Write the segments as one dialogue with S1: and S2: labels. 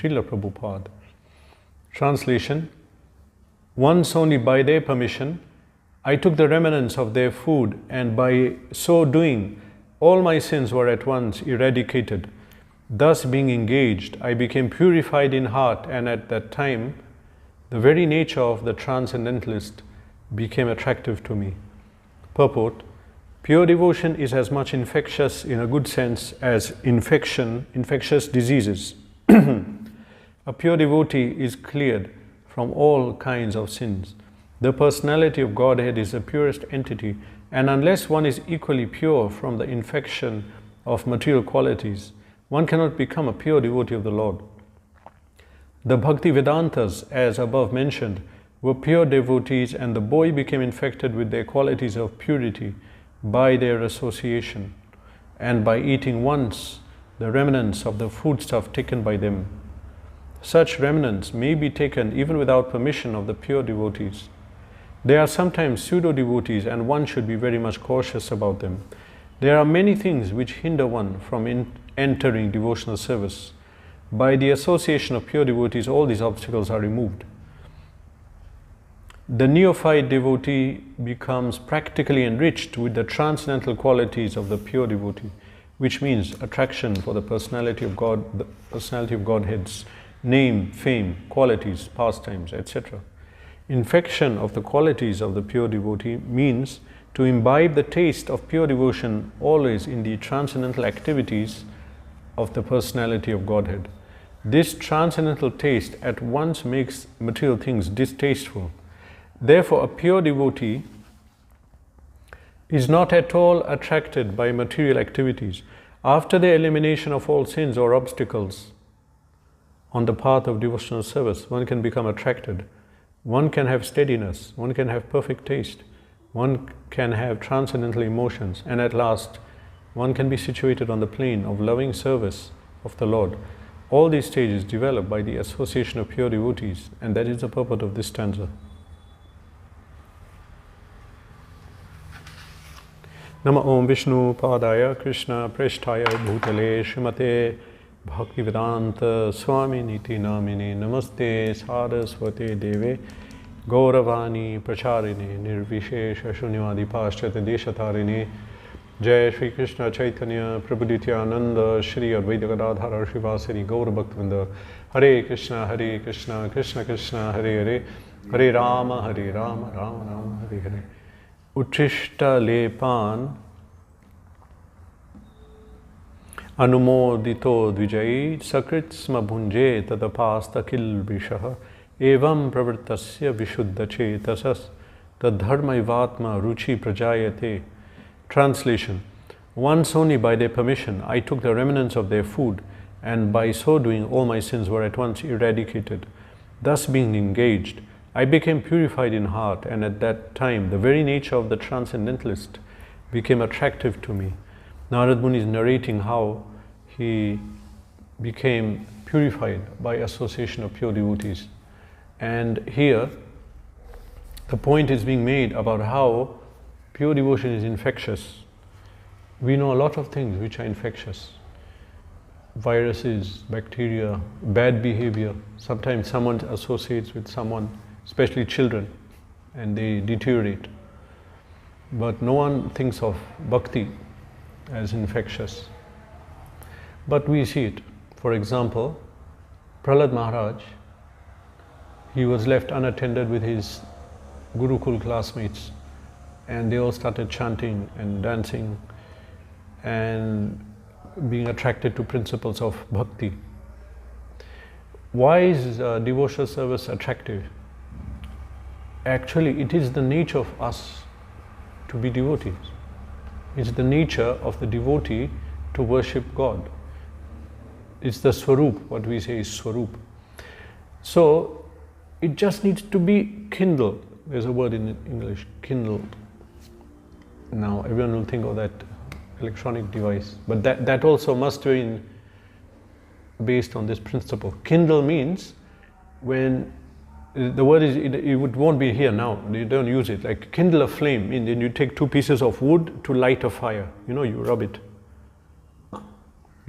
S1: Srila Prabhupada. Translation: once only by their permission, I took the remnants of their food, and by so doing, all my sins were at once eradicated. Thus being engaged, I became purified in heart, and at that time, the very nature of the transcendentalist became attractive to me. Purport: pure devotion is as much infectious in a good sense as infectious diseases. A pure devotee is cleared from all kinds of sins. The personality of Godhead is the purest entity, and unless one is equally pure from the infection of material qualities, one cannot become a pure devotee of the Lord. The Bhakti Vedantas, as above mentioned, were pure devotees, and the boy became infected with their qualities of purity by their association and by eating once the remnants of the foodstuff taken by them. Such remnants may be taken even without permission of the pure devotees. They are sometimes pseudo-devotees, and one should be very much cautious about them. There are many things which hinder one from entering devotional service. By the association of pure devotees, all these obstacles are removed. The neophyte devotee becomes practically enriched with the transcendental qualities of the pure devotee, which means attraction for the personality of God, the personality of Godhead's name, fame, qualities, pastimes, etc. Infection of the qualities of the pure devotee means to imbibe the taste of pure devotion always in the transcendental activities of the personality of Godhead. This transcendental taste at once makes material things distasteful. Therefore, a pure devotee is not at all attracted by material activities. After the elimination of all sins or obstacles on the path of devotional service, one can become attracted. One can have steadiness, one can have perfect taste, one can have transcendental emotions, and at last, one can be situated on the plane of loving service of the Lord. All these stages develop by the association of pure devotees, and that is the purport of this stanza. Nama Om Vishnu Padaya Krishna Preshtaya Bhutale Srimate Bhaktivedanta Swami Niti Namine Namaste Saraswate Deve Gauravani Pracharine Nirvishesha Shunyavadi Paschata Deshatarine Jai Shri Krishna Chaitanya Prabhu Nityananda Shri Advaita Gadadhara Shivasari Gaur Bhaktivinoda Hare Krishna Krishna Krishna Hare Hare Hare Rama Rama Rama Hare Hare. Utrishta lepan anumodito dvijai sakritsma bhunje tadapasta kilbrishaha evam pravrittasya vishuddha chetasas tadharmaivatma ruchi prajayate. Translation: once only by their permission I took the remnants of their food, and by so doing all my sins were at once eradicated. Thus being engaged, I became purified in heart, and at that time the very nature of the transcendentalist became attractive to me. Narad Muni is narrating how he became purified by association of pure devotees. And here the point is being made about how pure devotion is infectious. We know a lot of things which are infectious. Viruses, bacteria, bad behavior. Sometimes someone associates with someone, especially children, and they deteriorate. But no one thinks of bhakti as infectious. But we see it. For example, Prahlad Maharaj, he was left unattended with his Gurukul classmates, and they all started chanting and dancing and being attracted to principles of bhakti. Why is devotional service attractive? Actually, it is the nature of us to be devotees. It's the nature of the devotee to worship God. It's the swarup, what we say is swarup. So, it just needs to be kindled. There's a word in English, kindled. Now, everyone will think of that electronic device, but that also must be based on this principle. Kindle means when the word is, it won't be here now, you don't use it. Like kindle a flame, and then you take two pieces of wood to light a fire. You know, you rub it.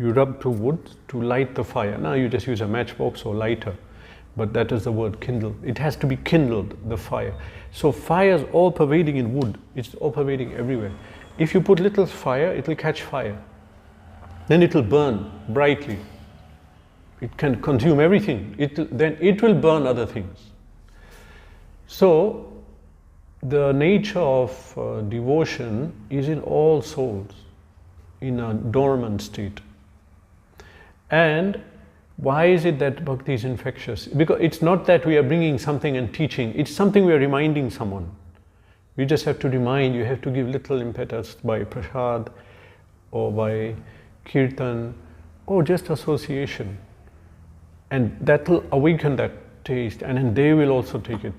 S1: You rub to wood to light the fire. Now you just use a matchbox or lighter, but that is the word, kindle. It has to be kindled, the fire. So fire is all pervading in wood. It's all pervading everywhere. If you put little fire, it will catch fire. Then it will burn brightly. It can consume everything. Then it will burn other things. So the nature of devotion is in all souls, in a dormant state. And why is it that bhakti is infectious? Because it's not that we are bringing something and teaching, it's something we are reminding someone. We just have to remind, you have to give little impetus by prasad or by kirtan or just association. And that will awaken that taste, and then they will also take it.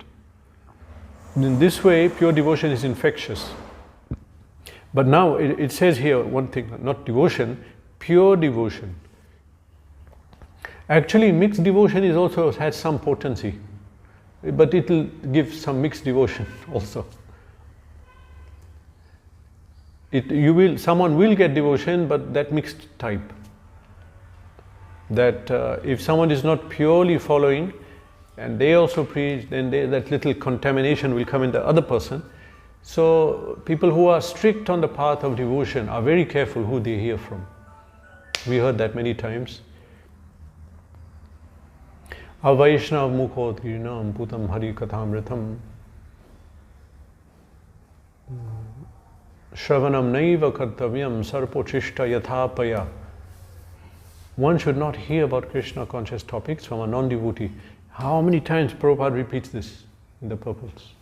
S1: In this way, pure devotion is infectious. But now it says here one thing, not devotion, pure devotion. Actually, mixed devotion is also has some potency, but it will give some mixed devotion also. Someone will get devotion, but that mixed type. That if someone is not purely following, and they also preach, then that little contamination will come in the other person. So people who are strict on the path of devotion are very careful who they hear from. We heard that many times. Avaishnav mukhot girinam putam hari kathamritam shravanam naiva kartavyam sarpochishta yathapaya. One should not hear about Krishna conscious topics from a non-devotee. How many times Prabhupada repeats this in the purports?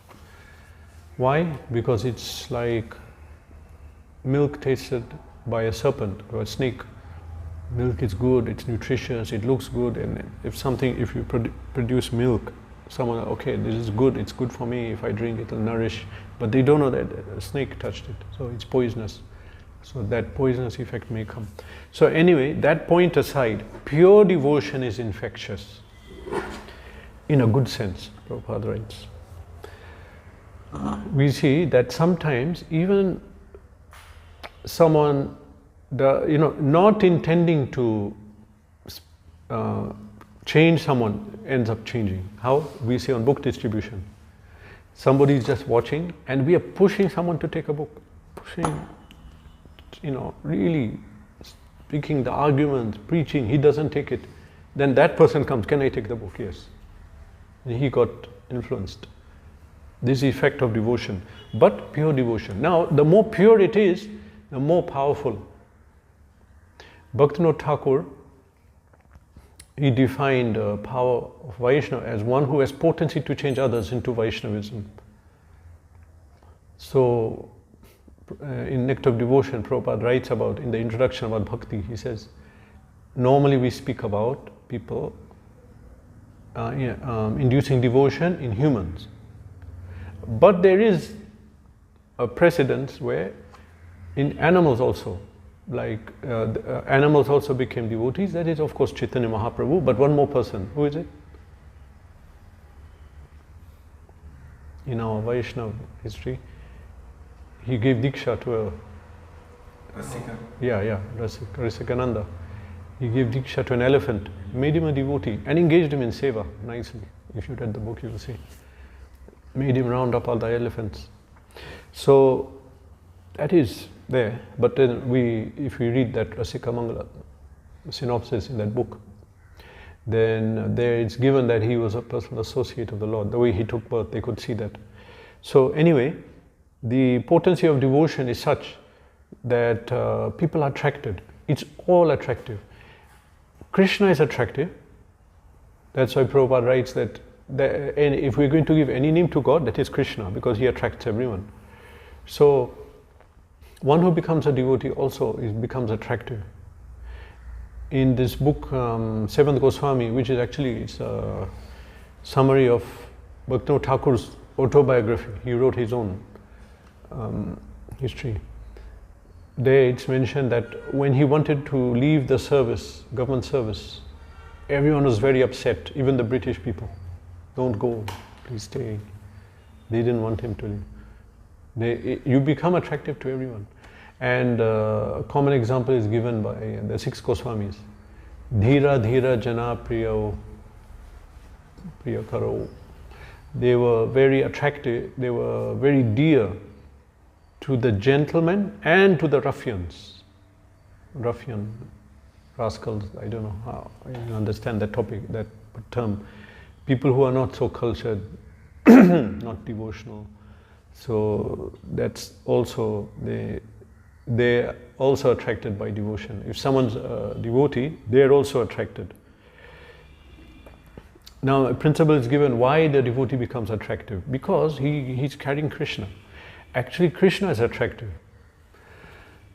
S1: Why? Because it's like milk tasted by a serpent or a snake. Milk is good, it's nutritious, it looks good, and if you produce milk, someone, okay, this is good, it's good for me, if I drink it will nourish, but they don't know that a snake touched it, so it's poisonous. So that poisonous effect may come. So anyway, that point aside, pure devotion is infectious. In a good sense, Prabhupada writes. We see that sometimes even someone, not intending to change someone ends up changing. How? We see on book distribution. Somebody is just watching and we are pushing someone to take a book. Pushing, really speaking the arguments, preaching, he doesn't take it. Then that person comes, can I take the book? Yes. And he got influenced. This is the effect of devotion, but pure devotion. Now, the more pure it is, the more powerful. Bhaktivinoda Thakur, he defined power of Vaishnava as one who has potency to change others into Vaishnavism. So, in Nectar of Devotion, Prabhupada writes about, in the introduction about bhakti, he says, normally we speak about people inducing devotion in humans. But there is a precedence where in animals also, like animals also became devotees. That is of course Chaitanya Mahaprabhu, but one more person. Who is it? In our Vaishnava history, he gave Diksha to a
S2: Rasika.
S1: Rasikananda. He gave Diksha to an elephant, made him a devotee and engaged him in seva nicely. If you read the book, you will see. Made him round up all the elephants. So that is there. But then if we read that Rasika Mangala synopsis in that book, then there it's given that he was a personal associate of the Lord. The way he took birth, they could see that. So anyway, the potency of devotion is such that people are attracted. It's all attractive. Krishna is attractive. That's why Prabhupada writes that and if we're going to give any name to God, that is Krishna, because he attracts everyone. So one who becomes a devotee also becomes attractive. In this book, Seventh Goswami, which is actually it's a summary of Bhaktivinoda Thakur's autobiography. He wrote his own history. There it's mentioned that when he wanted to leave the service, government service, everyone was very upset, even the British people. Don't go, please stay. They didn't want him to leave. You become attractive to everyone. And a common example is given by the 6 Goswamis. Dhira dhira jana priyo karo. They were very attractive, they were very dear to the gentlemen and to the ruffians. Ruffian, rascals, I don't know how you understand that topic, that term. People who are not so cultured, not devotional. So that's also, they're also attracted by devotion. If someone's a devotee, they're also attracted. Now a principle is given why the devotee becomes attractive. Because he's carrying Krishna. Actually Krishna is attractive.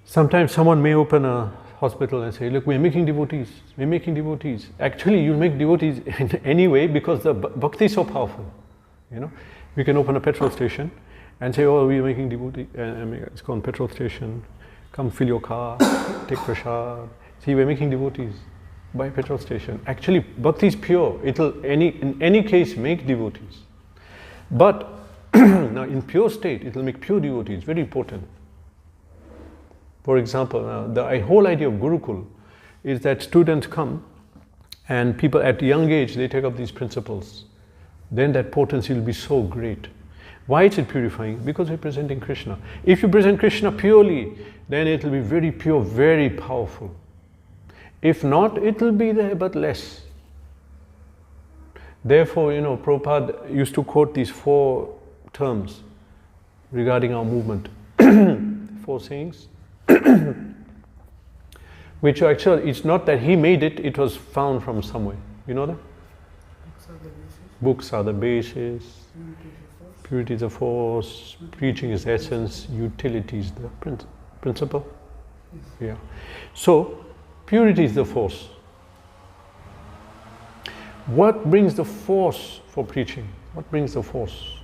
S1: Sometimes someone may open a hospital and say, look, we're making devotees, we're making devotees. Actually you'll make devotees anyway because the bhakti is so powerful. You know, we can open a petrol station and say, oh, we're making devotees, it's called petrol station, come fill your car, take prasad. See, we're making devotees by petrol station. Actually, bhakti is pure. It'll in any case make devotees. But now in pure state, it'll make pure devotees. Very important. For example, the whole idea of Gurukul is that students come and people at a young age, they take up these principles. Then that potency will be so great. Why is it purifying? Because we're presenting Krishna. If you present Krishna purely, then it will be very pure, very powerful. If not, it will be there but less. Therefore, you know, Prabhupada used to quote these 4 terms regarding our movement. 4 sayings. Which actually, it's not that he made it, it was found from somewhere. You know that? Books are the basis. Purity is the force. Preaching is the essence. Utility is the principle. Yeah. So, purity is the force. What brings the force for preaching? What brings the force?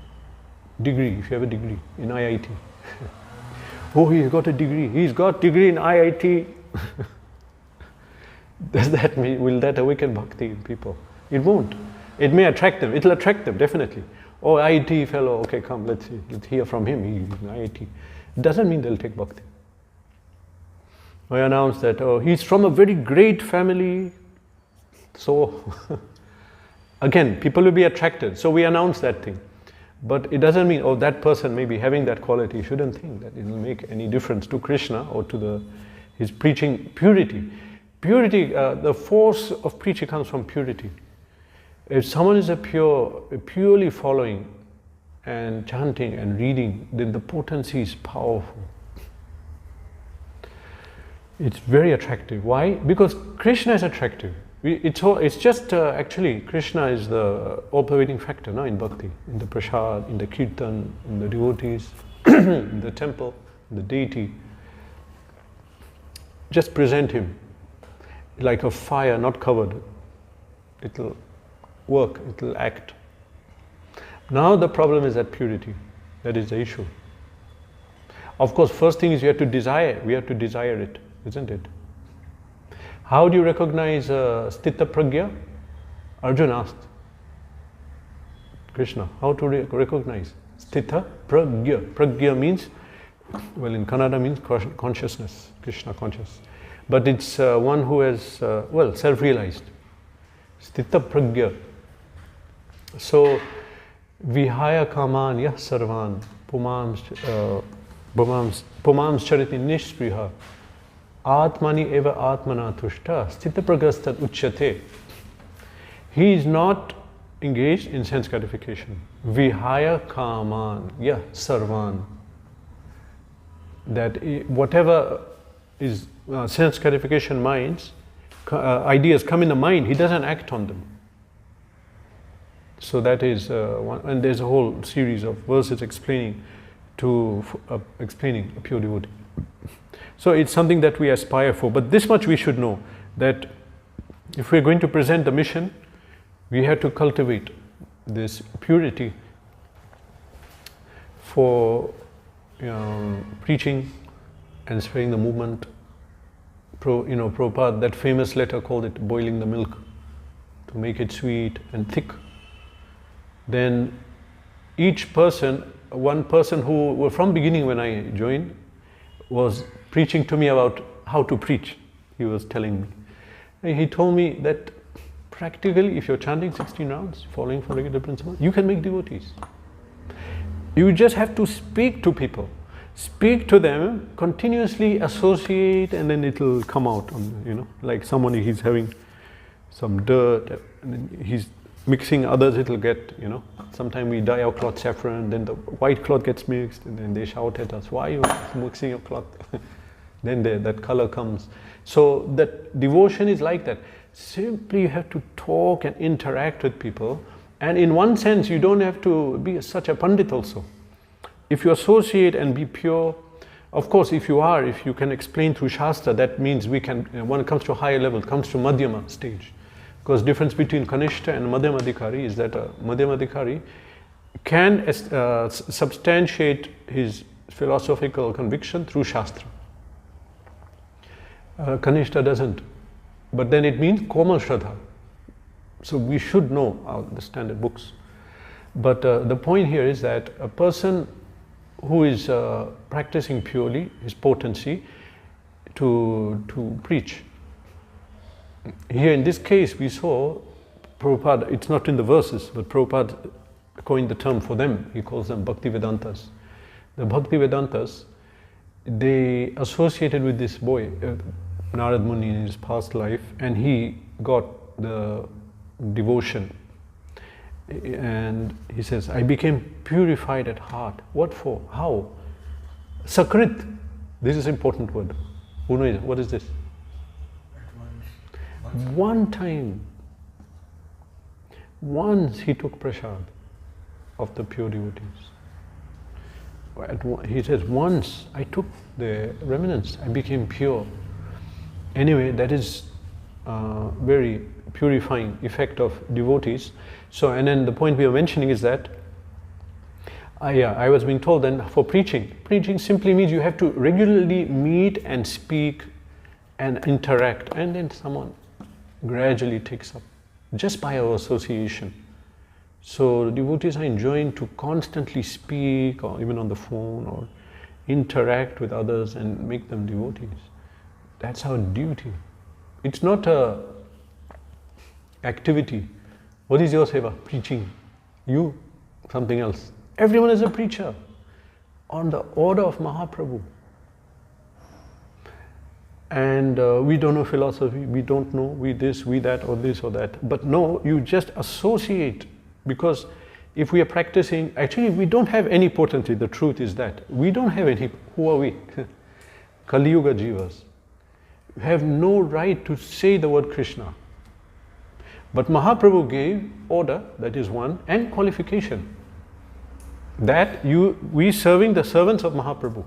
S1: Degree, if you have a degree in IIT. Oh, he's got a degree. He's got degree in IIT. Does that mean, will that awaken bhakti in people? It won't. It may attract them. It'll attract them, definitely. Oh, IIT fellow, okay, come, let's hear from him. He's in IIT. It doesn't mean they'll take bhakti. I announced that, oh, he's from a very great family. So, again, people will be attracted. So we announce that thing. But it doesn't mean, oh, that person may be having that quality. You shouldn't think that it will make any difference to Krishna or to his preaching purity. Purity, the force of preaching comes from purity. If someone is purely following and chanting and reading, then the potency is powerful. It's very attractive. Why? Because Krishna is attractive. It's just actually Krishna is the all-pervading factor in bhakti, in the prasad, in the kirtan, in the devotees, in the temple, in the deity. Just present him like a fire not covered. It'll work, it'll act. Now the problem is that purity. That is the issue. Of course, first thing is we have to desire it, isn't it? How do you recognize Sthita Pragya? Arjuna asked Krishna, how to recognize Sthita Pragya? Pragya means, well, in Kannada means consciousness, Krishna conscious. But it's one who has, self-realized. Sthita Pragya. So, Vihaya Kaman Yah Sarvan Pumams Chariti Nishpriha Atmani eva atmana tushta sthita pragastat uchyate. He is not engaged in sense gratification. Vihaya kaman yah sarvan. That whatever is sense gratification minds, ideas come in the mind, he doesn't act on them. So that is one, and there's a whole series of verses explaining a pure devotee. So it's something that we aspire for, but this much we should know, that if we're going to present the mission, we have to cultivate this purity for preaching and spreading the movement. Prabhupada, that famous letter called it boiling the milk, to make it sweet and thick. Then each person, one person who, from beginning when I joined, was preaching to me about how to preach. He was telling me. And he told me that practically, if you're chanting 16 rounds, following for regular principle, you can make devotees. You just have to speak to people. Speak to them, continuously associate, and then it'll come out. Like someone, he's having some dirt, and then he's mixing others, it'll get, Sometimes we dye our cloth saffron, then the white cloth gets mixed, and then they shout at us, why are you mixing your cloth? Then that color comes. So that devotion is like that. Simply you have to talk and interact with people. And in one sense, you don't have to be such a pandit also. If you associate and be pure, of course, if you can explain through Shastra, that means we can, when it comes to a higher level, it comes to Madhyama stage. Because difference between Kanishta and Madhyama Adhikari is that a Madhyama Adhikari can substantiate his philosophical conviction through Shastra. Kanishta doesn't. But then it means Komal Shraddha. So we should know the standard books. But the point here is that a person who is practicing purely his potency to preach. Here in this case we saw Prabhupada, it's not in the verses, but Prabhupada coined the term for them. He calls them Bhakti Vedantas. The Bhakti Vedantas, they associated with this boy, Narad Muni, in his past life, and he got the devotion. And he says, I became purified at heart. What for? How? Sakrit. This is an important word. Who knows? What is this? One time. Once he took prasad of the pure devotees. He says, once I took the remnants, I became pure. Anyway, that is very purifying effect of devotees. So, and then the point we are mentioning is that I was being told then for preaching simply means you have to regularly meet and speak and interact, and then someone gradually takes up just by our association. So the devotees are enjoined to constantly speak, or even on the phone, or interact with others and make them devotees. That's our duty. It's not a activity. What is your seva? Preaching. You, something else. Everyone is a preacher on the order of Mahaprabhu. And we don't know philosophy, we don't know we this, we that, or this or that. But no, you just associate, because if we are practicing, actually we don't have any potency, the truth is that. We don't have any, who are we? Kali Yuga Jivas. We have no right to say the word Krishna. But Mahaprabhu gave order, that is one, and qualification. That we serving the servants of Mahaprabhu.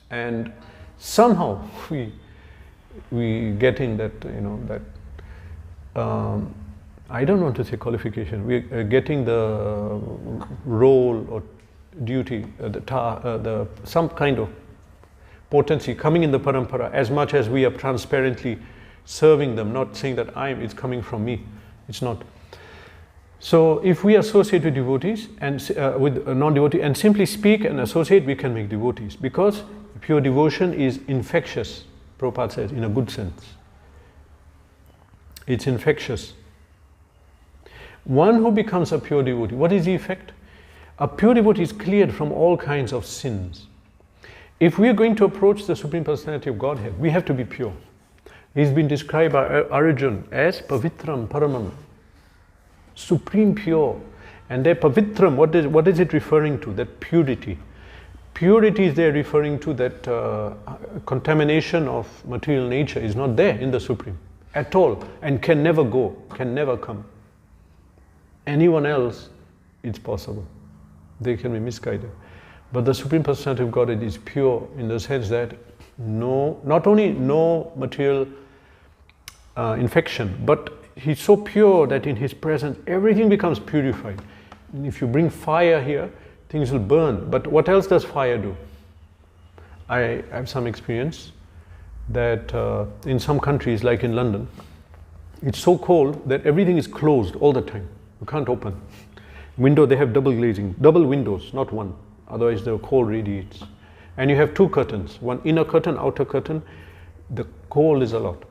S1: And somehow we getting that, I don't want to say qualification, we are getting the role or duty, some kind of potency coming in the parampara, as much as we are transparently serving them, not saying that it's coming from me. It's not. So if we associate with devotees and with non-devotees and simply speak and associate, we can make devotees, because pure devotion is infectious, Prabhupada says, in a good sense. It's infectious. One who becomes a pure devotee, what is the effect? A pure devotee is cleared from all kinds of sins. If we are going to approach the Supreme Personality of Godhead, we have to be pure. He's been described by Arjuna as Pavitram Paramam, supreme pure. And there Pavitram, what is it referring to? That purity. Purity is there referring to that contamination of material nature is not there in the Supreme at all, and can never go, can never come. Anyone else, it's possible. They can be misguided. But the Supreme Personality of Godhead is pure in the sense that not only no material infection, but He's so pure that in His presence everything becomes purified. And if you bring fire here, things will burn. But what else does fire do? I have some experience that in some countries, like in London, it's so cold that everything is closed all the time. You can't open. Window, they have double glazing, double windows, not one. Otherwise the cold radiates. and you have two curtains, one inner curtain, outer curtain, the cold is a lot.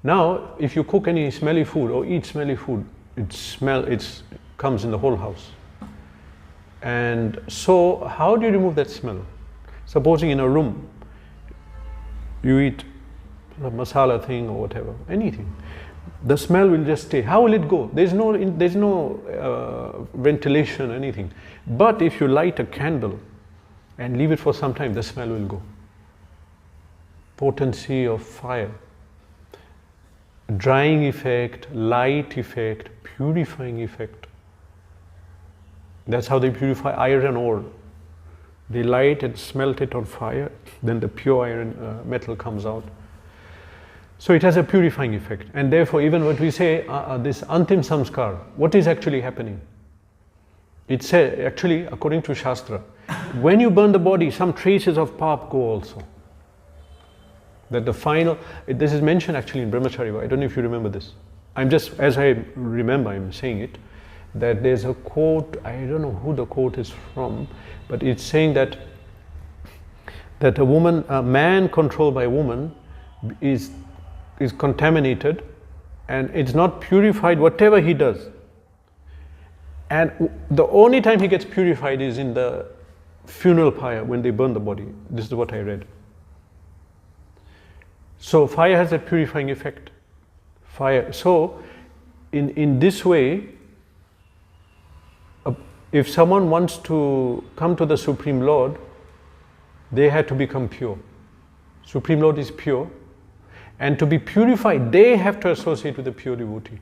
S1: Now, if you cook any smelly food or eat smelly food, it comes in the whole house. And so, how do you remove that smell? Supposing in a room, you eat a masala thing or whatever, anything, the smell will just stay. How will it go? There's no ventilation, anything. But if you light a candle and leave it for some time, the smell will go. Potency of fire. Drying effect, light effect, purifying effect. That's how they purify iron ore. They light and smelt it on fire, then the pure iron metal comes out. So it has a purifying effect. And therefore, even what we say, this antim samskar, what is actually happening? It says, actually, according to Shastra, when you burn the body, some traces of pap go also. That the final, this is mentioned actually in Brahmacharya. I don't know if you remember this. I'm just, as I remember, I'm saying it, that there's a quote, I don't know who the quote is from, but it's saying that a man controlled by a woman is contaminated and it's not purified whatever he does. And the only time he gets purified is in the funeral pyre when they burn the body. This is what I read. So fire has a purifying effect. Fire. So in this way, if someone wants to come to the Supreme Lord, they have to become pure. Supreme Lord is pure. And to be purified, they have to associate with a pure devotee.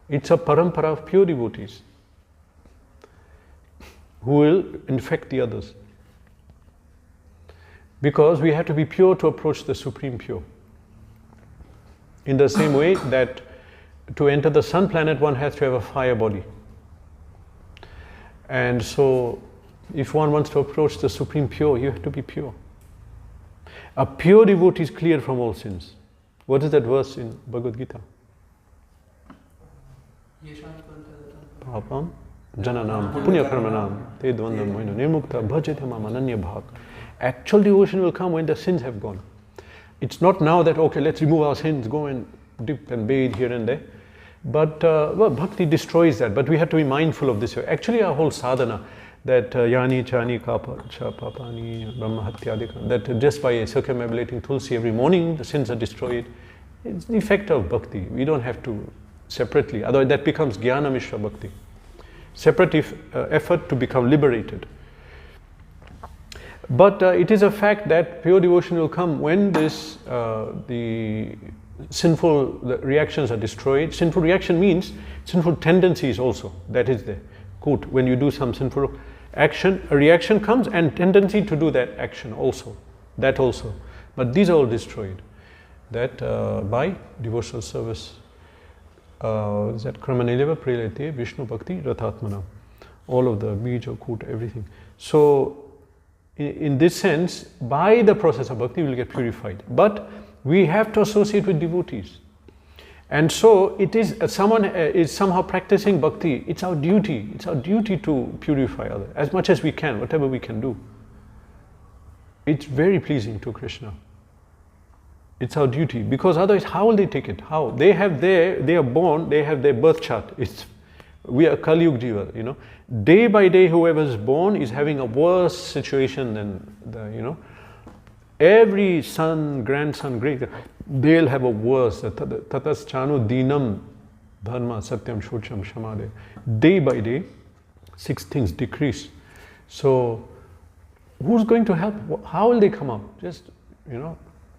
S1: It's a parampara of pure devotees who will infect the others. Because we have to be pure to approach the Supreme Pure. In the same way that to enter the sun planet, one has to have a fire body. And so, if one wants to approach the Supreme Pure, you have to be pure. A pure devotee is clear from all sins. What is that verse in Bhagavad Gita? Papam jananam punya karmanam te dvandam moina nirmukta bhajate mam ananya bhak. Actual devotion will come when the sins have gone. It's not now that, okay, let's remove our sins, go and dip and bathe here and there. But bhakti destroys that. But we have to be mindful of this. Actually, our whole sadhana, that yani chani kapa cha papani brahma hatyadika, that just by circumambulating tulsi every morning, the sins are destroyed. It's the effect of bhakti. We don't have to separately, otherwise that becomes jnana mishra bhakti. Separate effort to become liberated. But it is a fact that pure devotion will come when this, the reactions are destroyed. Sinful reaction means sinful tendencies also, that is there. Quote, when you do some sinful action, a reaction comes and tendency to do that action also, that also. But these are all destroyed. That by devotional service. That Kramaneleva Prelete Vishnu Bhakti Rathatmana. All of the bija, kut, everything. So, in this sense, by the process of bhakti, we will get purified. But we have to associate with devotees. And so, it is someone is somehow practicing bhakti. It's our duty. It's our duty to purify others as much as we can, whatever we can do. It's very pleasing to Krishna. It's our duty, because otherwise, how will they take it? How? They are born, they have their birth chart. We are Kali Yuga Jiva, you know. Day by day, whoever is born is having a worse situation than every son, grandson, great, they'll have a worse. Tatas chano dinam dharma satyam shocham shamade. Day by day, 6 things decrease. So, who's going to help? How will they come up? Just,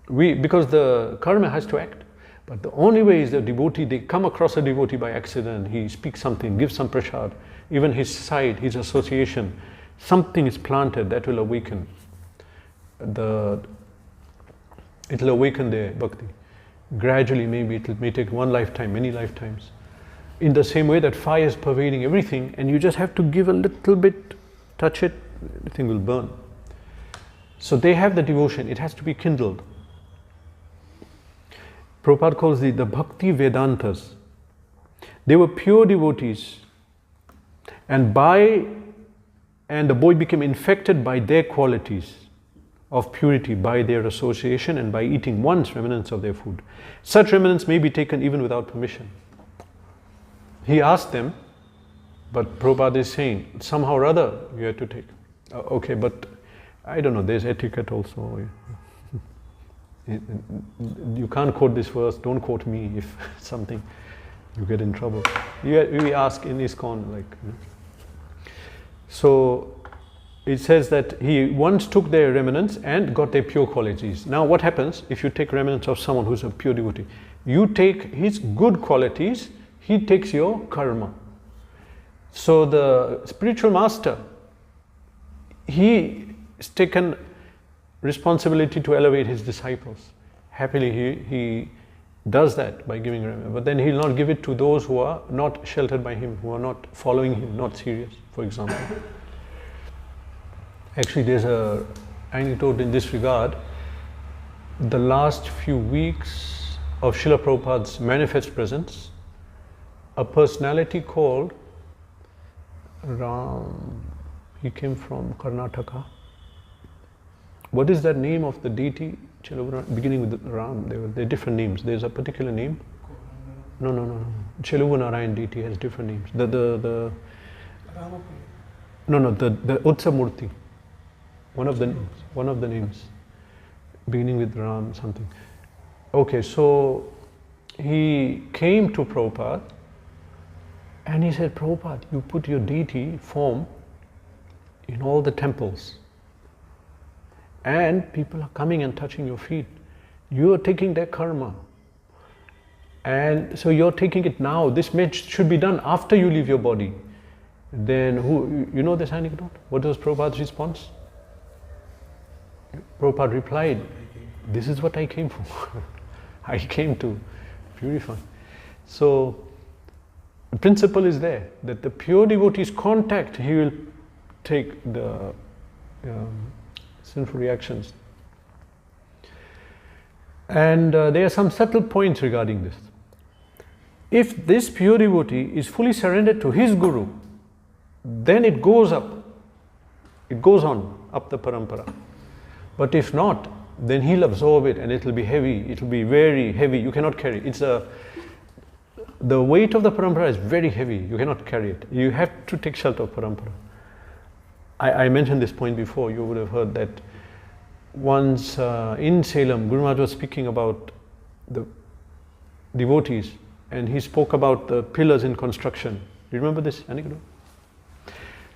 S1: because the karma has to act. But the only way is the devotee, they come across a devotee by accident, he speaks something, gives some prasad, even his side, his association, something is planted that will awaken it will awaken their bhakti. Gradually, maybe it may take one lifetime, many lifetimes. In the same way that fire is pervading everything, and you just have to give a little bit, touch it, everything will burn. So they have the devotion, it has to be kindled. Prabhupada calls the Bhakti Vedantas. They were pure devotees, and the boy became infected by their qualities. of purity by their association and by eating once remnants of their food. Such remnants may be taken even without permission. He asked them, but Prabhupada is saying, somehow or other you have to take. Okay, but I don't know, there's etiquette also. You can't quote this verse, don't quote me if something, you get in trouble. We ask in Iskcon, like, So it says that he once took their remnants and got their pure qualities. Now what happens if you take remnants of someone who's a pure devotee? You take his good qualities, he takes your karma. So the spiritual master, he has taken responsibility to elevate his disciples. Happily he does that by giving remnants, but then he'll not give it to those who are not sheltered by him, who are not following him, not serious, for example. Actually, there's an anecdote in this regard. The last few weeks of Srila Prabhupada's manifest presence, a personality called Ram, he came from Karnataka. What is that name of the deity? Beginning with Ram, there are different names. There's a particular name. No. Chelugu Narayan deity has different names. The Utsamurti. One of the names, beginning with Ram something. Okay, so he came to Prabhupada and he said, Prabhupada, you put your deity form in all the temples and people are coming and touching your feet. You are taking their karma. And so you're taking it now. This should be done after you leave your body. Then you know this anecdote? What was Prabhupada's response? Prabhupada replied, this is what I came for. I came to purify. So the principle is there, that the pure devotee's contact, he will take the sinful reactions. And there are some subtle points regarding this. If this pure devotee is fully surrendered to his guru, then it goes up. It goes on up the parampara. But if not, then he'll absorb it and it will be heavy. It will be very heavy. You cannot carry it. The weight of the parampara is very heavy. You cannot carry it. You have to take shelter of parampara. I mentioned this point before. You would have heard that once in Salem, Guru Maharaj was speaking about the devotees and he spoke about the pillars in construction. Do you remember this anecdote?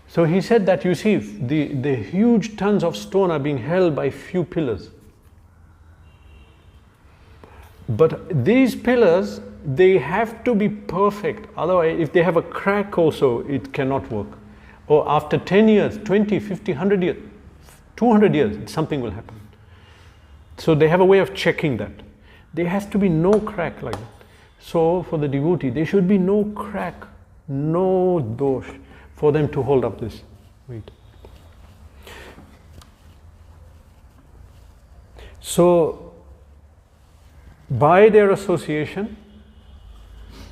S1: So he said that, you see, the huge tons of stone are being held by few pillars. But these pillars, they have to be perfect. Otherwise, if they have a crack also, it cannot work. Or after 10 years, 20, 50, 100 years, 200 years, something will happen. So they have a way of checking that. There has to be no crack like that. So for the devotee, there should be no crack, no dosh, for them to hold up this weight. So, by their association,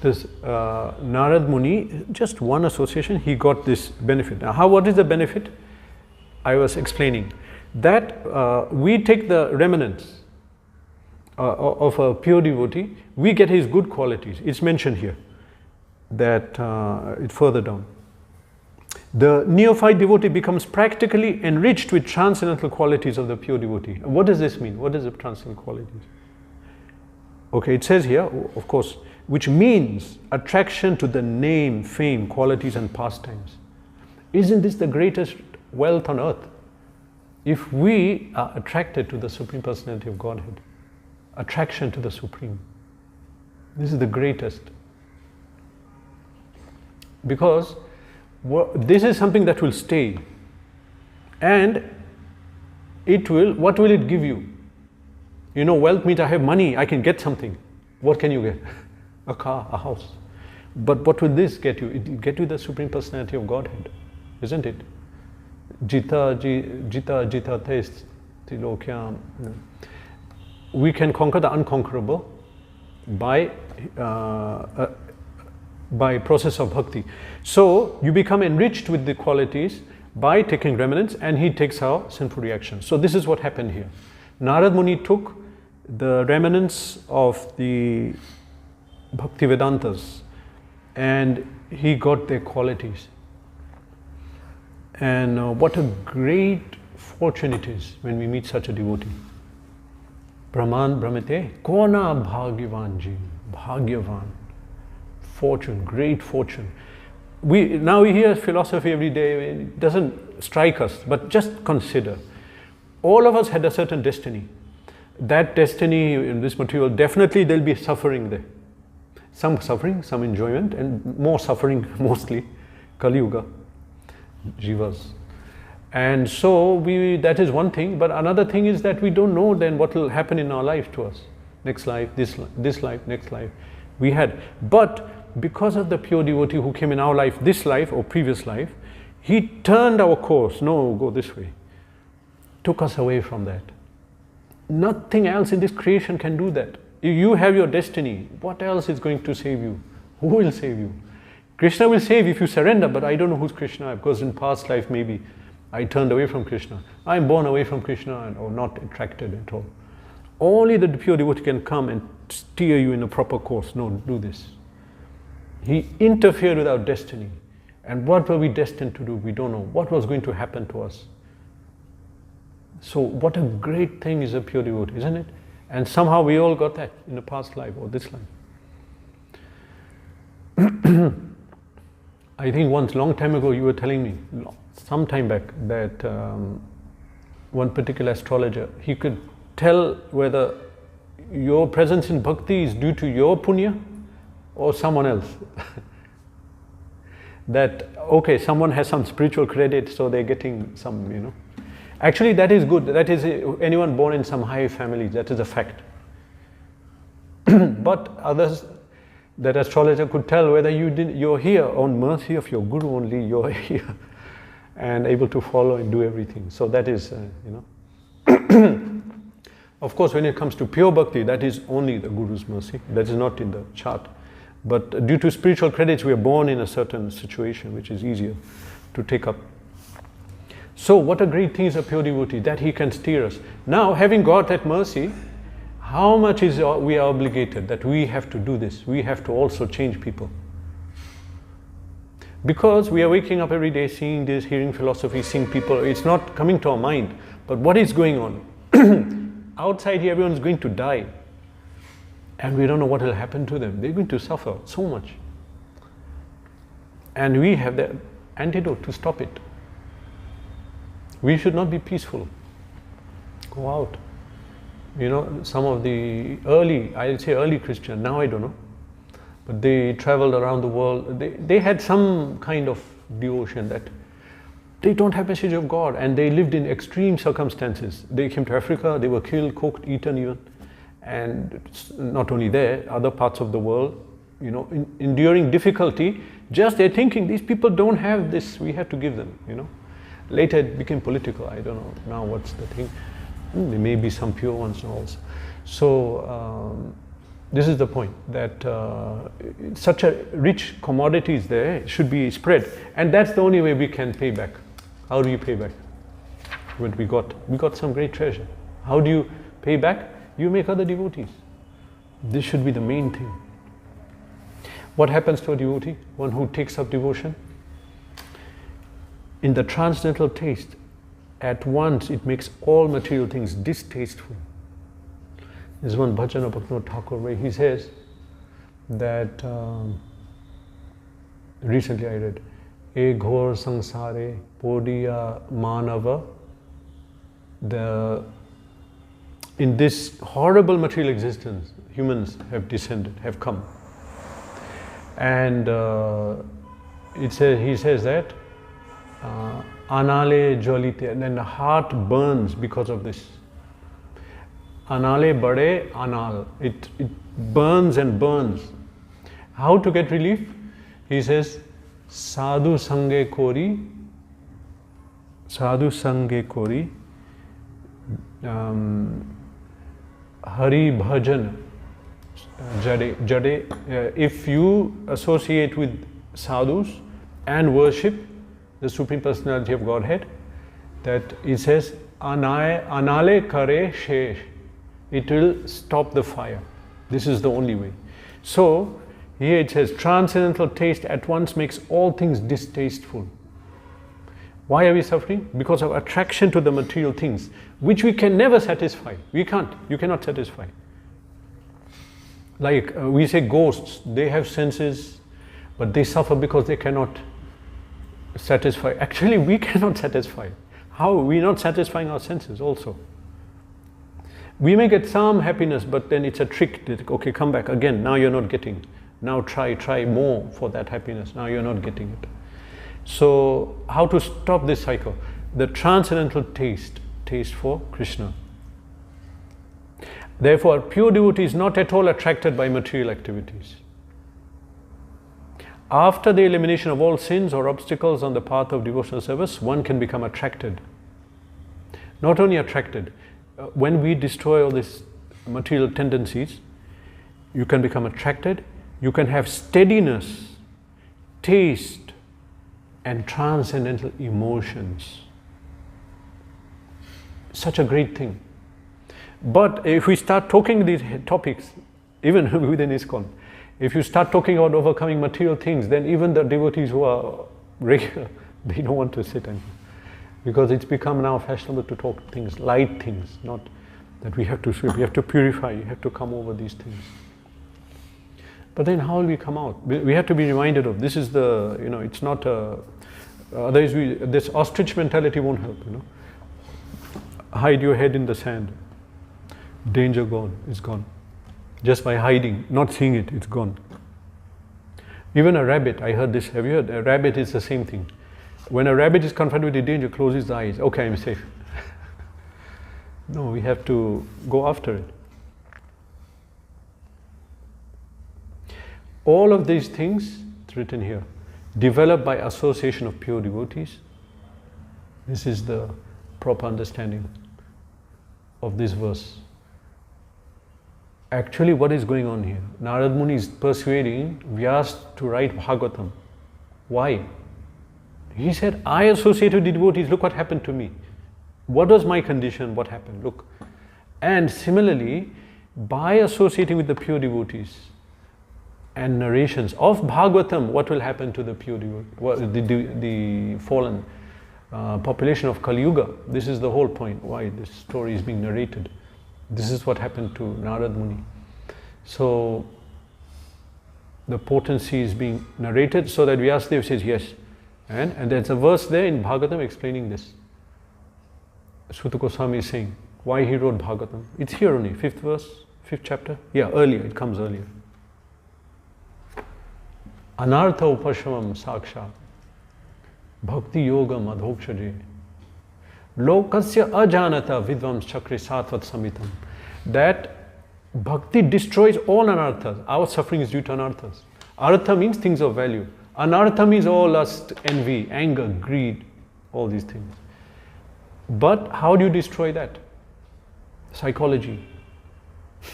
S1: this Narad Muni, just one association, he got this benefit. Now, what is the benefit? I was explaining that we take the remnants of a pure devotee, we get his good qualities. It's mentioned here, that it further down. The neophyte devotee becomes practically enriched with transcendental qualities of the pure devotee. What does this mean? What is the transcendental qualities? Okay, it says here, of course, which means attraction to the name, fame, qualities and pastimes. Isn't this the greatest wealth on earth? If we are attracted to the Supreme Personality of Godhead, attraction to the Supreme, this is the greatest. Because this is something that will stay, and it will, what will it give you? You know, wealth means I have money, I can get something. What can you get? A car, a house. But what will this get you? It will get you the Supreme Personality of Godhead, isn't it? Jita tes tilokyam. We can conquer the unconquerable by process of bhakti. So you become enriched with the qualities by taking remnants, and he takes our sinful reaction. So this is what happened here. Narad Muni took the remnants of the Bhaktivedantas and he got their qualities. And what a great fortune it is when we meet such a devotee. Brahman Brahmate Kona Bhagyavanji, Bhagyavan. Fortune, great fortune. Now we hear philosophy every day, it doesn't strike us, but just consider. All of us had a certain destiny. That destiny in this material, definitely there'll be suffering there. Some suffering, some enjoyment, and more suffering mostly, Kali Yuga, jivas. And so that is one thing, but another thing is that we don't know then what will happen in our life to us. Next life, this life, next life. We had. But because of the pure devotee who came in our life, this life or previous life, he turned our course. No, go this way. Took us away from that. Nothing else in this creation can do that. If you have your destiny, what else is going to save you? Who will save you? Krishna will save if you surrender, but I don't know who's Krishna, because in past life maybe I turned away from Krishna. I'm born away from Krishna or not attracted at all. Only the pure devotee can come and steer you in a proper course. No, do this. He interfered with our destiny. And what were we destined to do? We don't know. What was going to happen to us? So what a great thing is a pure devotee, isn't it? And somehow we all got that in the past life or this life. I think once, long time ago, you were telling me, some time back, that one particular astrologer, he could tell whether your presence in bhakti is due to your punya or someone else. That, okay, someone has some spiritual credit, so they're getting some, Actually, that is good. That is anyone born in some high family, that is a fact. But others, that astrologer could tell whether you're here on mercy of your guru only, you're here and able to follow and do everything. So that is, Of course, when it comes to pure bhakti, that is only the guru's mercy. That is not in the chart. But due to spiritual credits, we are born in a certain situation which is easier to take up. So what a great thing is a pure devotee, that he can steer us. Now, having got that mercy, how much is we are obligated that we have to do this? We have to also change people. Because we are waking up every day, seeing this, hearing philosophy, seeing people, it's not coming to our mind. But what is going on? Outside here, everyone's going to die. And we don't know what will happen to them. They're going to suffer so much. And we have the antidote to stop it. We should not be peaceful. Go out. Some of the early Christian, now I don't know, but they traveled around the world. They had some kind of devotion that they don't have message of God, and they lived in extreme circumstances. They came to Africa, they were killed, cooked, eaten even. And not only there, other parts of the world, enduring difficulty, just they're thinking, these people don't have this, we have to give them, Later it became political, I don't know now what's the thing. There may be some pure ones also. So this is the point, that such a rich commodity is there, should be spread. And that's the only way we can pay back. How do you pay back what we got? We got some great treasure. How do you pay back? You make other devotees. This should be the main thing. What happens to a devotee? One who takes up devotion? In the transcendental taste, at once it makes all material things distasteful. There's one bhajan of Bhaktivinoda Thakur where he says that, recently I read, E ghor sangsare podiya manava, in this horrible material existence, humans have descended, have come. And he says that, anale jolite, and then the heart burns because of this. Anale bade anal, it burns and burns. How to get relief? He says, sadhu sange kori, hari bhajan jade. If you associate with sadhus and worship, the Supreme Personality of Godhead, that it says, Anale kare shesh. It will stop the fire. This is the only way. So, here it says, transcendental taste at once makes all things distasteful. Why are we suffering? Because of attraction to the material things, which we can never satisfy. We can't. You cannot satisfy. Like we say ghosts, they have senses, but they suffer because they cannot satisfy. Actually, we cannot satisfy. How? We are not satisfying our senses also. We may get some happiness, but then it's a trick. That, okay, come back again. Now you're not getting. Now try more for that happiness. Now you're not getting it. So, how to stop this cycle? The transcendental taste for Krishna. Therefore, pure devotee is not at all attracted by material activities. After the elimination of all sins or obstacles on the path of devotional service, one can become attracted. Not only attracted, when we destroy all these material tendencies, you can become attracted, you can have steadiness, taste, and transcendental emotions. Such a great thing. But if we start talking these topics, even within Iskcon, if you start talking about overcoming material things, then even the devotees who are regular, they don't want to sit anymore. Because it's become now fashionable to talk things, light things, not that we have to sweep, we have to purify, you have to come over these things. But then how will we come out? We have to be reminded of, this is the, it's not a, otherwise this ostrich mentality won't help, Hide your head in the sand. Danger gone, it's gone. Just by hiding, not seeing it, it's gone. Even a rabbit, I heard this, have you heard? A rabbit is the same thing. When a rabbit is confronted with the danger, closes his eyes. Okay, I'm safe. No, we have to go after it. All of these things, it's written here, developed by association of pure devotees. This is the proper understanding of this verse. Actually, what is going on here? Narad Muni is persuading Vyas to write Bhagavatam. Why? He said, I associate with the devotees, look what happened to me. What was my condition? What happened? Look. And similarly, by associating with the pure devotees and narrations of Bhagavatam, what will happen to the pure devotees, the fallen population of Kali Yuga? This is the whole point, why this story is being narrated. This is what happened to Narad Muni. So, the potency is being narrated so that Vyasadeva says yes. And there's a verse there in Bhagavatam explaining this. Suta Goswami is saying why he wrote Bhagavatam. It's here only, 5th verse, 5th chapter. Yeah, earlier, it comes earlier. Anartha upashamam saksha bhakti yogam adhokshaje lokasya ajanata vidvams chakre satvat samitam. That bhakti destroys all anarthas. Our suffering is due to anarthas. Artha means things of value. Anartha means all lust, envy, anger, greed, all these things. But how do you destroy that? Psychology,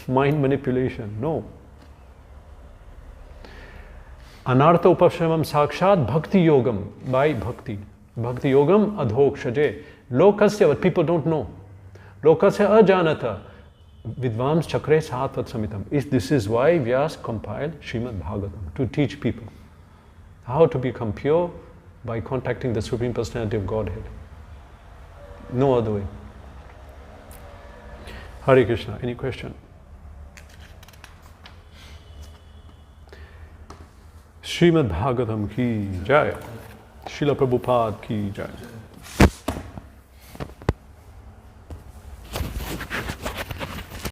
S1: mind manipulation, no. Anartha upashamam sakshat bhakti yogam, by bhakti. Bhakti yogam adhokshaje. Lokasya, what people don't know. Lokasya ajanata. Vidvams chakre satvat samitam. This is why Vyas compiled Srimad Bhagavatam, to teach people how to become pure by contacting the Supreme Personality of Godhead. No other way. Hare Krishna. Any question? Srimad Bhagavatam ki jai. Srila Prabhupada ki jai.